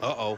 Uh-oh.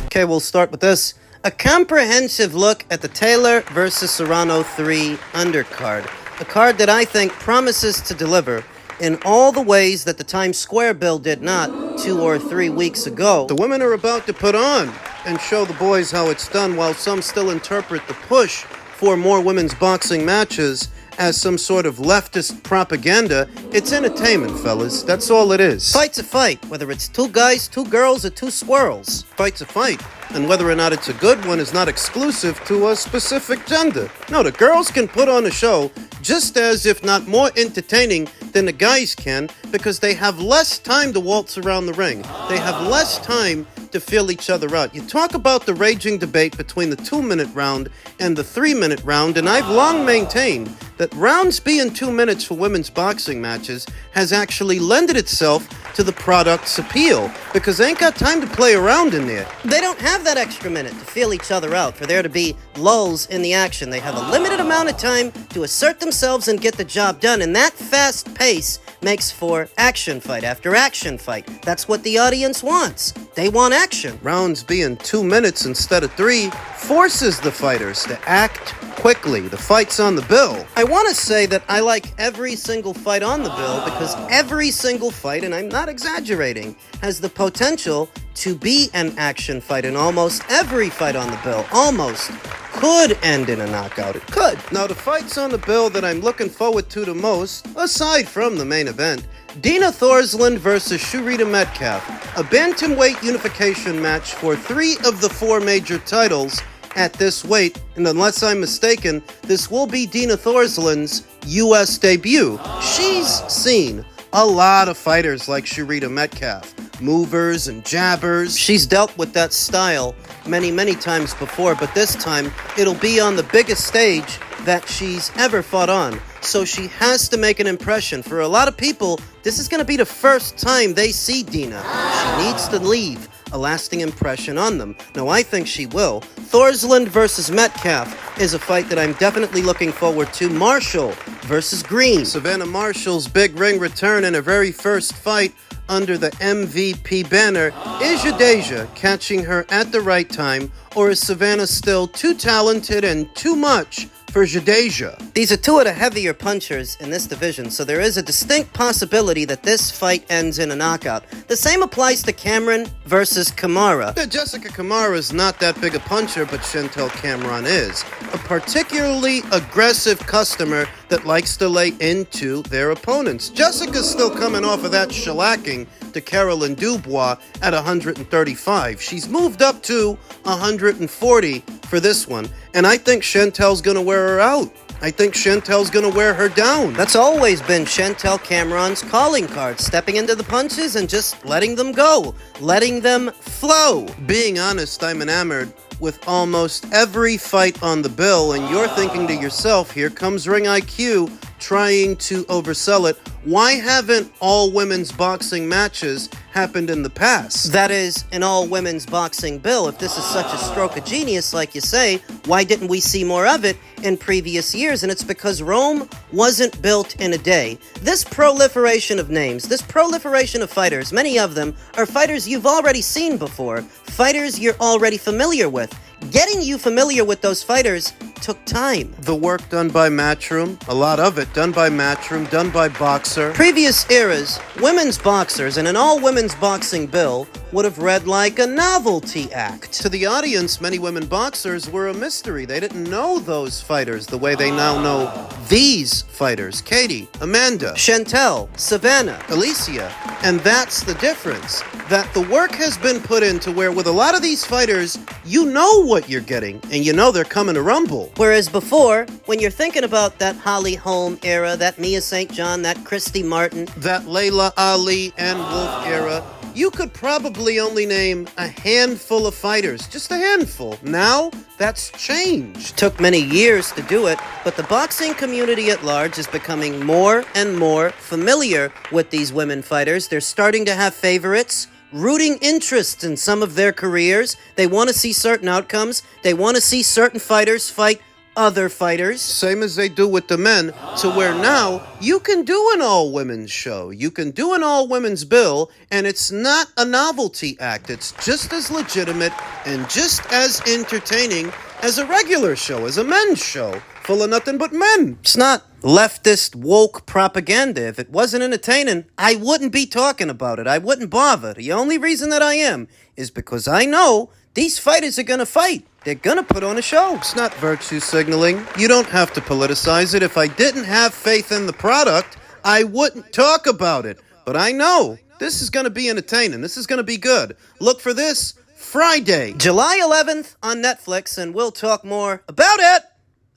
Okay, we'll start with this. A comprehensive look at the Taylor versus Serrano 3 undercard. A card that I think promises to deliver in all the ways that the Times Square bill did not 2 or 3 weeks ago. The women are about to put on and show the boys how it's done, while some still interpret the push for more women's boxing matches as some sort of leftist propaganda. It's entertainment, fellas. That's all it is. Fight's a fight, whether it's 2 guys, 2 girls, or 2 squirrels. Fight's a fight, and whether or not it's a good one is not exclusive to a specific gender. No, the girls can put on a show just as, if not more entertaining than the guys can, because they have less time to waltz around the ring. They have less time to feel each other out. You talk about the raging debate between the 2-minute round and the 3-minute round, and I've long maintained that rounds being 2 minutes for women's boxing matches has actually lended itself to the product's appeal, because they ain't got time to play around in there. They don't have that extra minute to feel each other out, for there to be lulls in the action. They have a limited amount of time to assert themselves and get the job done, and that fast pace makes for action fight after action fight. That's what the audience wants. They want action. Rounds being 2 minutes instead of 3 forces the fighters to act quickly. The fight's on the bill. I want to say that I like every single fight on the bill, because every single fight, and I'm not exaggerating, has the potential to be an action fight, and almost every fight on the bill almost could end in a knockout. It could. Now, the fights on the bill that I'm looking forward to the most, aside from the main event, Dina Thorslund versus Sharita Metcalf, a bantamweight unification match for 3 of the 4 major titles at this weight, and unless I'm mistaken, this will be Dina Thorslund's U.S. debut. She's seen a lot of fighters like Sharita Metcalf, movers and jabbers. She's dealt with that style many times before, but this time it'll be on the biggest stage that she's ever fought on. So she has to make an impression. For a lot of people, this is going to be the first time they see Dina. She needs to leave a lasting impression on them. Now, I think she will. Thorslund versus Metcalf is a fight that I'm definitely looking forward to. Marshall versus Green. Savannah Marshall's big ring return in her very first fight under the MVP banner. Is Jadeja catching her at the right time, or is Savannah still too talented and too much for Jadeja? These are 2 of the heavier punchers in this division, so there is a distinct possibility that this fight ends in a knockout. The same applies to Cameron versus Kamara. Jessica Kamara is not that big a puncher, but Chantel Cameron is. A particularly aggressive customer that likes to lay into their opponents. Jessica's still coming off of that shellacking to Carolyn Dubois at 135. She's moved up to 140 for this one, and I think Chantel's gonna wear her out. I think Chantel's gonna wear her down. That's always been Chantel Cameron's calling card, stepping into the punches and just letting them go, letting them flow. Being honest, I'm enamored with almost every fight on the bill, and you're thinking to yourself, here comes Ring IQ trying to oversell it. Why haven't all women's boxing matches happened in the past? That is, an all women's boxing bill. If this is such a stroke of genius, like you say, why didn't we see more of it in previous years? And it's because Rome wasn't built in a day. This proliferation of names, this proliferation of fighters, many of them are fighters you've already seen before, fighters you're already familiar with. getting you familiar with those fighters took time. The work done by Matchroom, a lot of it done by Matchroom, done by Boxer. Previous eras, women's boxers and an all-women's boxing bill would have read like a novelty act. To the audience, many women boxers were a mystery. They didn't know those fighters the way they now know these fighters. Katie, Amanda, Chantel, Savannah, Alicia. And that's the difference. That the work has been put into where with a lot of these fighters, you know what you're getting, and you know they're coming to rumble. Whereas before, when you're thinking about that Holly Holm era, that Mia St. John, that Christy Martin, that Layla Ali and Wolf era, you could probably only name a handful of fighters, just a handful. Now, that's changed. Took many years to do it, but the boxing community at large is becoming more and more familiar with these women fighters. They're starting to have favorites, rooting interest in some of their careers. They want to see certain outcomes. They want to see certain fighters fight other fighters. Same as they do with the men, to where now you can do an all-women's show. You can do an all-women's bill, and it's not a novelty act. It's just as legitimate and just as entertaining as a regular show, as a men's show, full of nothing but men. It's not leftist woke propaganda. If it wasn't entertaining, I wouldn't be talking about it. I wouldn't bother. The only reason that I am is because I know these fighters are going to fight. They're going to put on a show. It's not virtue signaling. You don't have to politicize it. If I didn't have faith in the product, I wouldn't talk about it. But I know this is going to be entertaining. This is going to be good. Look for this Friday, July 11th on Netflix, and we'll talk more about it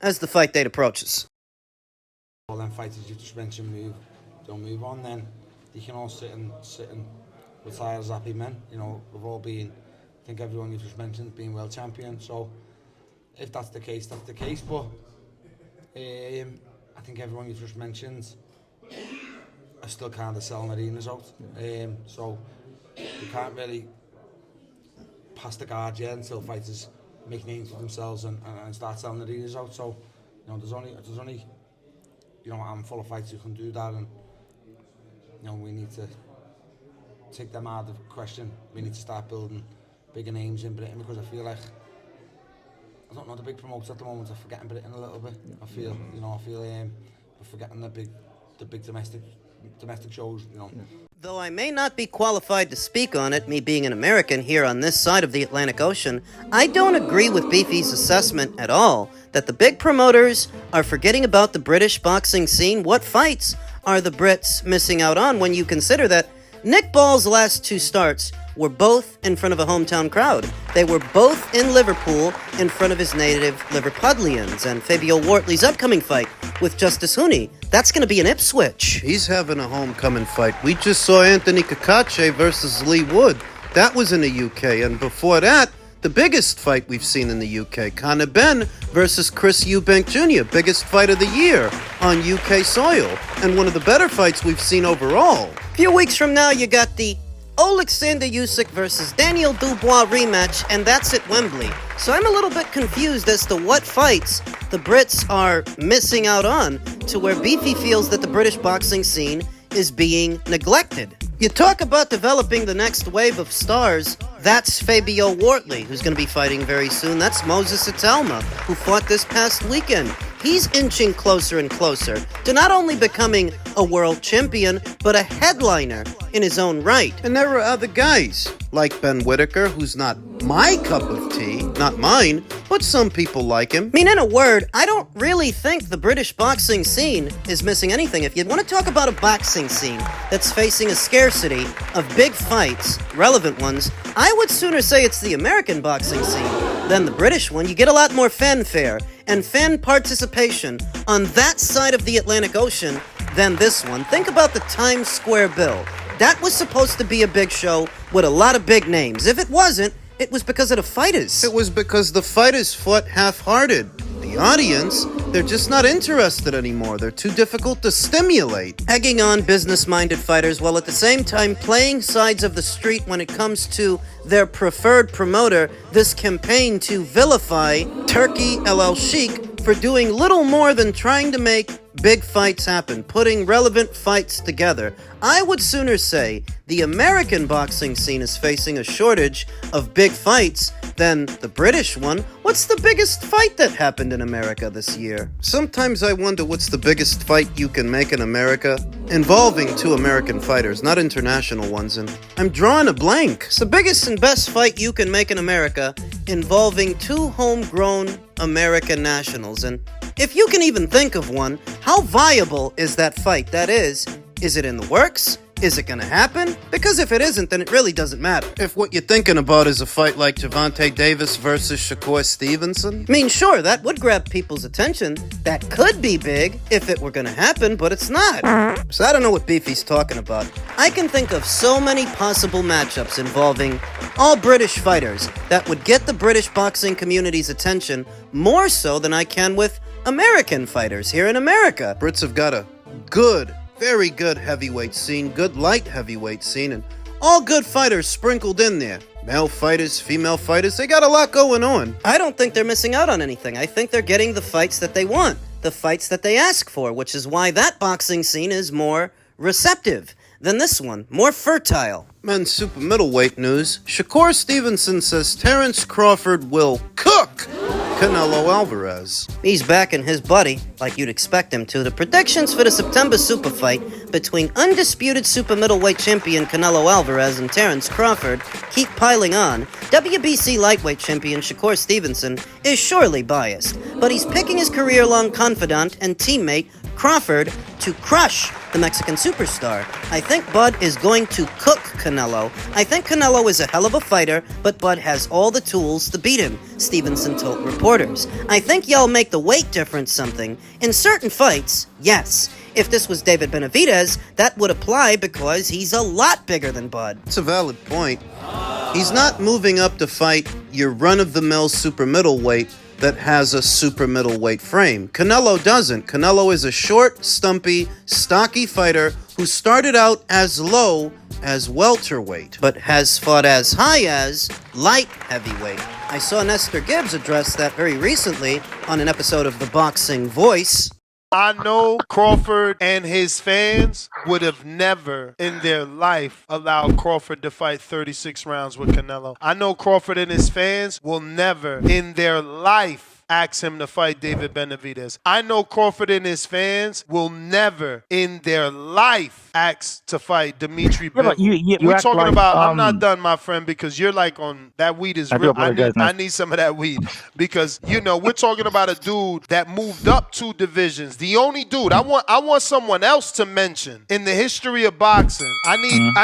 as the fight date approaches. All them fighters you just mentioned don't move on, then you can all sit and retire as happy men. You know, we've all been, I think everyone you just mentioned being world champion. So if that's the case, that's the case. But I think everyone you just mentioned are still kind of selling arenas out. So you can't really pass the guard yet until fighters make names for themselves and start selling arenas out. So you know, there's only you know, a handful of fighters who can do that, and you know, we need to take them out of the question. We need to start building bigger names in Britain, because I feel like, I don't know, the big promoters at the moment are forgetting Britain a little bit. I feel we're forgetting the big domestic shows, you know. Though I may not be qualified to speak on it, me being an American here on this side of the Atlantic Ocean, I don't agree with Beefy's assessment at all that the big promoters are forgetting about the British boxing scene. What fights are the Brits missing out on when you consider that Nick Ball's last two starts were both in front of a hometown crowd? They were both in Liverpool in front of his native Liverpudlians. And Fabio Wortley's upcoming fight with Justice Hooney, that's going to be in Ipswich. He's having a homecoming fight. We just saw Anthony Kakache versus Lee Wood. That was in the UK. And before that, the biggest fight we've seen in the UK, Conor Benn versus Chris Eubank Jr., biggest fight of the year on UK soil, and one of the better fights we've seen overall. A few weeks from now, you got the Alexander Usyk versus Daniel Dubois rematch, and that's at Wembley. So I'm a little bit confused as to what fights the Brits are missing out on, to where Beefy feels that the British boxing scene is being neglected. You talk about developing the next wave of stars. That's Fabio Wortley, who's going to be fighting very soon. That's Moses Itelma, who fought this past weekend. He's inching closer and closer to not only becoming a world champion, but a headliner in his own right. And there are other guys, like Ben Whitaker, who's not my cup of tea, not mine, but some people like him. I mean, in a word, I don't really think the British boxing scene is missing anything. If you want to talk about a boxing scene that's facing a scarcity of big fights, relevant ones, I would sooner say it's the American boxing scene than the British one. You get a lot more fanfare and fan participation on that side of the Atlantic Ocean than this one. Think about the Times Square Bill. That was supposed to be a big show with a lot of big names. If it wasn't, it was because of the fighters. It was because the fighters fought half-hearted. The audience, they're just not interested anymore. They're too difficult to stimulate. Egging on business-minded fighters while at the same time playing sides of the street when it comes to their preferred promoter, this campaign to vilify Turkey El Sheikh for doing little more than trying to make big fights happen, putting relevant fights together. I would sooner say the American boxing scene is facing a shortage of big fights than the British one. What's the biggest fight that happened in America this year? Sometimes I wonder what's the biggest fight you can make in America involving two American fighters, not international ones, and I'm drawing a blank. It's the biggest and best fight you can make in America involving two homegrown American nationals. And if you can even think of one, how viable is that fight? That is it in the works? Is it gonna happen? Because if it isn't, then it really doesn't matter. If what you're thinking about is a fight like Gervonta Davis versus Shakur Stevenson, I mean, sure, that would grab people's attention. That could be big if it were gonna happen, but it's not. So I don't know what Beefy's talking about. I can think of so many possible matchups involving all British fighters that would get the British boxing community's attention more so than I can with American fighters here in America. Brits have got a good, very good heavyweight scene, good light heavyweight scene, and all good fighters sprinkled in there. Male fighters, female fighters, they got a lot going on. I don't think they're missing out on anything. I think they're getting the fights that they want, the fights that they ask for, which is why that boxing scene is more receptive than this one, more fertile. Men's super middleweight news. Shakur Stevenson says Terrence Crawford will cook Canelo Alvarez. He's backing his buddy, like you'd expect him to. The predictions for the September super fight between undisputed super middleweight champion Canelo Alvarez and Terrence Crawford keep piling on. WBC lightweight champion Shakur Stevenson is surely biased, but he's picking his career-long confidant and teammate Crawford to crush the Mexican superstar. I think Bud is going to cook Canelo. I think Canelo is a hell of a fighter, but Bud has all the tools to beat him, Stevenson told reporters. I think y'all make the weight difference something. In certain fights, yes. If this was David Benavidez, that would apply because he's a lot bigger than Bud. It's a valid point. He's not moving up to fight your run-of-the-mill super middleweight that has a super middleweight frame. Canelo doesn't. Canelo is a short, stumpy, stocky fighter who started out as low as welterweight, but has fought as high as light heavyweight. I saw Nestor Gibbs address that very recently on an episode of The Boxing Voice. I know Crawford and his fans would have never in their life allowed Crawford to fight 36 rounds with Canelo. I know Crawford and his fans will never in their life ask him to fight David Benavidez. I know Crawford and his fans will never in their life ask to fight Dimitri Bivol. We're talking like, about, I'm not done, my friend, because you're like on, that weed is real. I need some of that weed. Because, you know, we're talking about a dude that moved up 2 divisions. The only dude, I want someone else to mention in the history of boxing. I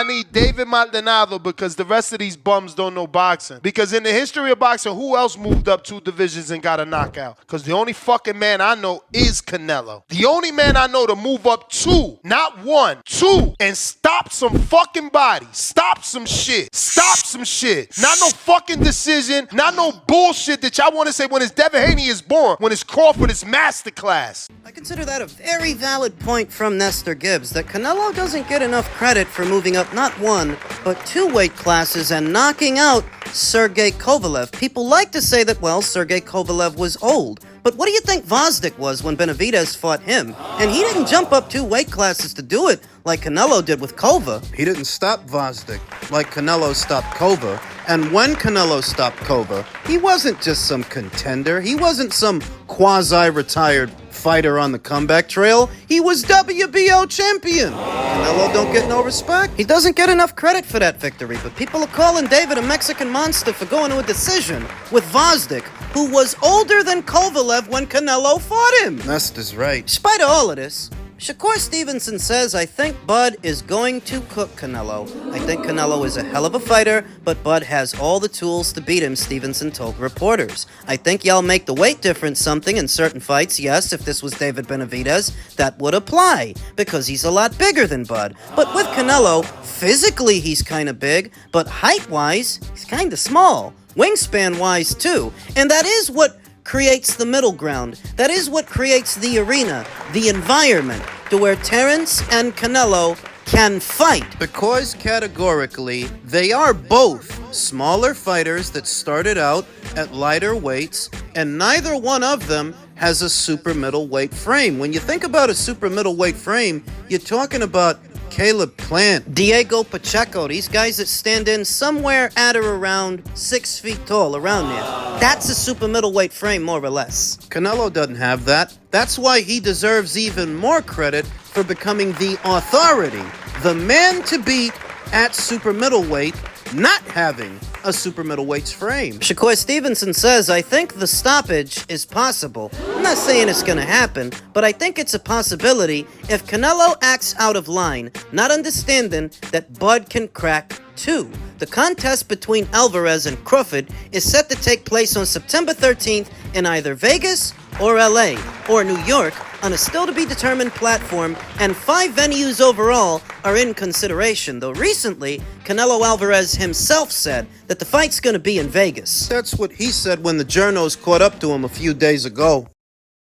need David Maldonado because the rest of these bums don't know boxing. Because in the history of boxing, who else moved up 2 divisions and got a knockout? Because the only fucking man I know is Canelo. The only man I know to move up 2, not 1, 2, and stop some fucking bodies. Stop some shit. Stop some shit. Not no fucking decision. Not no bullshit that y'all want to say when it's Devin Haney is born. When it's Crawford, it's masterclass. I consider that a very valid point from Nestor Gibbs, that Canelo doesn't get enough credit for moving up not 1, but 2 weight classes and knocking out Sergey Kovalev. People like to say that, well, Sergey Kovalev was old. But what do you think Vosdick was when Benavidez fought him? And he didn't jump up 2 weight classes to do it like Canelo did with Kova. He didn't stop Vosdick like Canelo stopped Kova. And when Canelo stopped Kova, he wasn't just some contender. He wasn't some quasi-retired fighter on the comeback trail. He was WBO champion. Canelo don't get no respect. He doesn't get enough credit for that victory, but people are calling David a Mexican monster for going to a decision with Vosdick, who was older than Kovalev when Canelo fought him. Nestor's right. Despite all of this, Shakur Stevenson says, I think Bud is going to cook Canelo. I think Canelo is a hell of a fighter, but Bud has all the tools to beat him, Stevenson told reporters. I think y'all make the weight difference something in certain fights. Yes, if this was David Benavidez, that would apply, because he's a lot bigger than Bud. But with Canelo, physically he's kind of big, but height-wise, he's kind of small. Wingspan-wise, too. And that is what creates the middle ground. That is what creates the arena, the environment, to where Terrence and Canelo can fight. Because categorically, they are both smaller fighters that started out at lighter weights, and neither one of them has a super middleweight frame. When you think about a super middleweight frame, you're talking about Caleb Plant, Diego Pacheco, these guys that stand in somewhere at or around 6 feet tall, around there. That's a super middleweight frame, more or less. Canelo doesn't have that. That's why he deserves even more credit for becoming the authority, the man to beat at super middleweight, not having a super middleweight's frame. Shakur Stevenson says, I think the stoppage is possible. I'm not saying it's going to happen, but I think it's a possibility if Canelo acts out of line, not understanding that Bud can crack too. The contest between Alvarez and Crawford is set to take place on September 13th in either Vegas or LA or New York on a still-to-be-determined platform, and 5 venues overall are in consideration, though recently, Canelo Alvarez himself said that the fight's going to be in Vegas. That's what he said when the journos caught up to him a few days ago.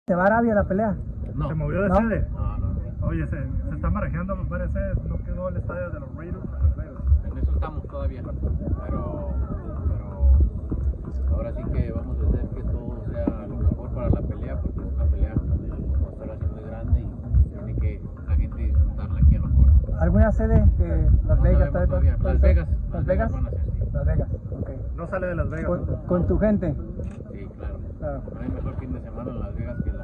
¿Se va a Arabia la pelea? No. ¿Se movió de sede? No. Oye, se está marejando, me parece, no quedó el estadio de los Raiders. En eso estamos todavía, pero ahora sí que vamos a hacer que todo sea lo mejor para la pelea, porque es una pelea con instalación muy grande y tiene que la gente disfrutarla aquí en los cortes. ¿Alguna sede que Las Vegas? Todavía. Las Vegas. ¿Las Vegas? Van a ser, sí. Las Vegas, ok. No sale de Las Vegas. ¿Con tu gente? Sí, claro. No hay mejor fin de semana en Las Vegas que el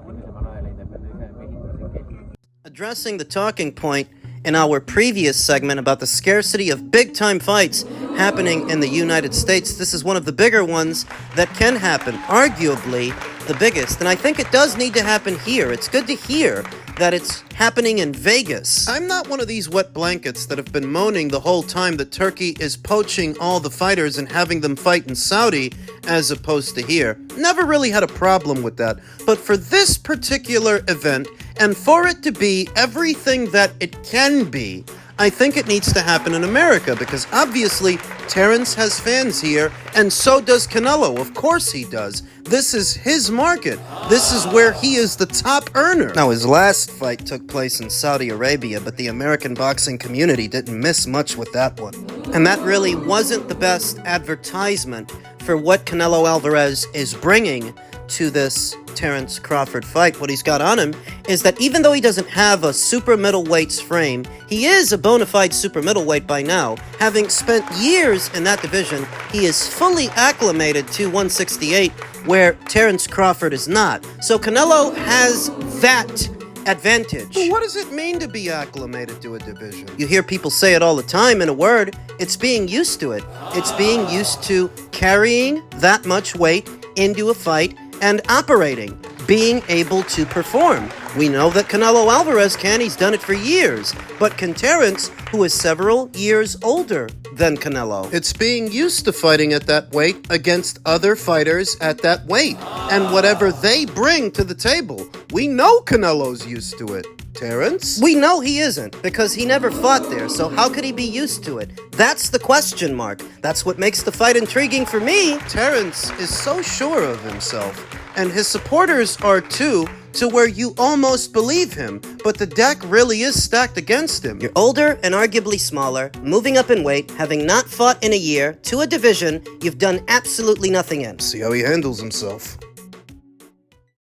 fin de semana de la independencia de México, así que... Addressing the talking point in our previous segment about the scarcity of big-time fights happening in the United States, this is one of the bigger ones that can happen, arguably the biggest, and I think it does need to happen here. It's good to hear that it's happening in Vegas. I'm not one of these wet blankets that have been moaning the whole time that Turkey is poaching all the fighters and having them fight in Saudi as opposed to here. Never really had a problem with that. But for this particular event, and for it to be everything that it can be, I think it needs to happen in America, because obviously Terrence has fans here, and so does Canelo. Of course he does. This is his market. This is where he is the top earner. Now, his last fight took place in Saudi Arabia, but the American boxing community didn't miss much with that one. And that really wasn't the best advertisement for what Canelo Alvarez is bringing to this Terrence Crawford fight. What he's got on him is that even though he doesn't have a super middleweight's frame, he is a bona fide super middleweight by now. Having spent years in that division, he is fully acclimated to 168, where Terrence Crawford is not. So Canelo has that advantage. But what does it mean to be acclimated to a division? You hear people say it all the time. In a word, it's being used to it. It's being used to carrying that much weight into a fight and operating, being able to perform. We know that Canelo Alvarez can, he's done it for years, but can Terrence, who is several years older than Canelo? It's being used to fighting at that weight against other fighters at that weight, and whatever they bring to the table. We know Canelo's used to it. Terrence? We know he isn't, because he never fought there, so how could he be used to it? That's the question mark. That's what makes the fight intriguing for me. Terrence is so sure of himself, and his supporters are too, to where you almost believe him, but the deck really is stacked against him. You're older and arguably smaller, moving up in weight, having not fought in a year, to a division you've done absolutely nothing in. See how he handles himself.